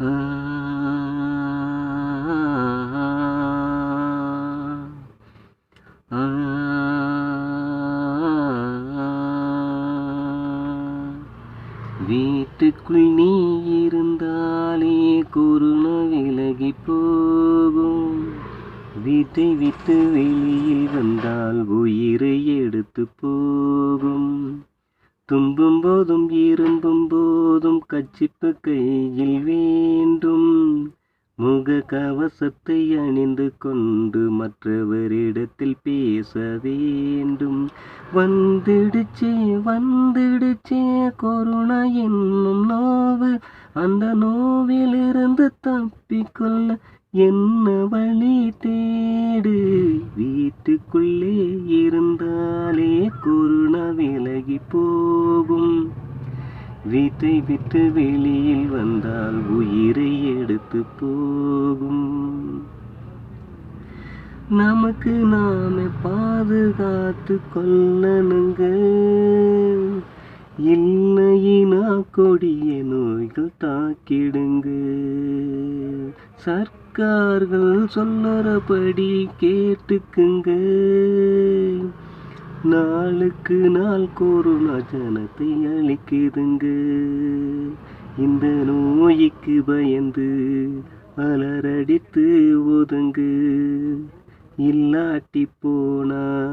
ஆ, ஆ, வீட்டுக்குள் நீ இருந்தாலே கொரோனா விலகி போகும். வீட்டை விட்டு வெளியில் வந்தால் உயிரை எடுத்து போகும். துன்பும் போதும் இரும்பும் போதும் கச்சிப்பு கையில் வேண்டும். முக கவசத்தை அணிந்து கொண்டு மற்றவரிடத்தில் பேச வேண்டும். வந்துடுச்சே வந்துடுச்சே கொரோனா என்னும் நோவு. அந்த நோவிலிருந்து தப்பிக்கொள்ள என்ன வழி தேடு. வீட்டுக்குள்ளே இருந்தாலே கொரோனா விலகி போகும். வீட்டை விட்டு வெளியில் வந்தால் உயிரை எடுத்து போகும். நமக்கு நாமே பாதுகாத்து கொள்ளணுங்க. இல்லையினா கொடிய நோய்கள் தாக்கிடுங்க. சர்க்கார்கள் சொல்லுறபடி கேட்டுக்குங்க. நாளுக்கு நாள் கொரோனா ஜனத்தை அழிக்குதுங்க. இந்த நோய்க்கு பயந்து அலறடித்து ஒதுங்கு. இல்லாட்டி போனா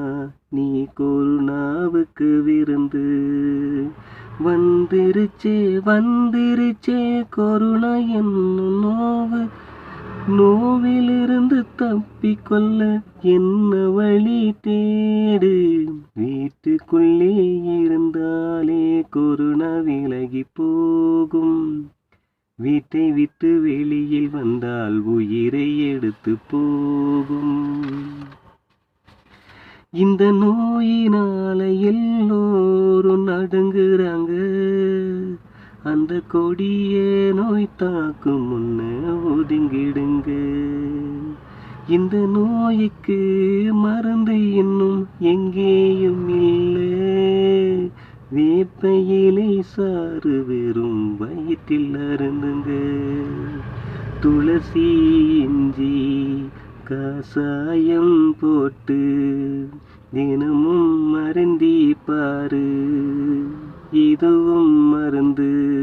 நீ கொரோனாவுக்கு விருந்து. வந்துருச்சே வந்துருச்சே கொரோனா என்னும் நோவு. நோவிலிருந்து தப்பிக்கொள்ள என்ன வழி தேடு. வீட்டுக்குள்ளே இருந்தாலே கொரோனா விலகி போகும். வீட்டை விட்டு வெளியில் வந்தால் உயிரை எடுத்து போகும். இந்த நோயினால எல்லோரும் நடுங்குறாங்க. அந்த கொடிய நோய் தாக்கும் முன்ன ஒதுங்கிடுங்க. இந்த நோய்க்கு மருந்து இன்னும் எங்கேயும் இல்லை. வேப்ப இலை சாறு வெறும் வயிற்றில் அருந்துங்க. துளசி இஞ்சி கசாயம் போட்டு தினமும் மருந்தி பாரு. இதுவும் மருந்து.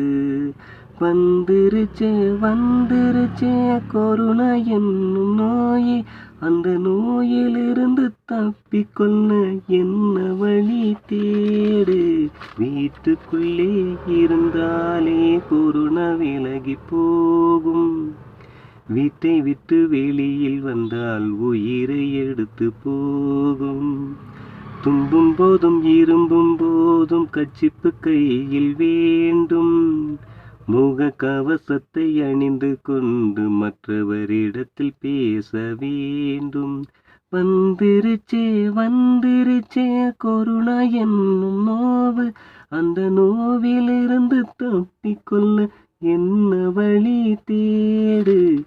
வந்துருச்சே வந்துருச்சே கொரோனா என்னும் நோய். அந்த நோயிலிருந்து தப்பிக்கொள்ள என்ன வழி தேடு. வீட்டுக்குள்ளே இருந்தாலே கொரோனா விலகி போகும். வீட்டை விட்டு வெளியில் வந்தால் உயிரை எடுத்து போகும். துன்பும் போதும் இரும்பும் போதும் கச்சிப்பு கையில் வேண்டும். முக கவசத்தை அணிந்து கொண்டு மற்றவரிடத்தில் பேச வேண்டும். வந்துருச்சே வந்துருச்சே கொரோனா என்னும் நோவு. அந்த நோவிலிருந்து தப்பிக்கொள்ள என்ன வழி தேடு.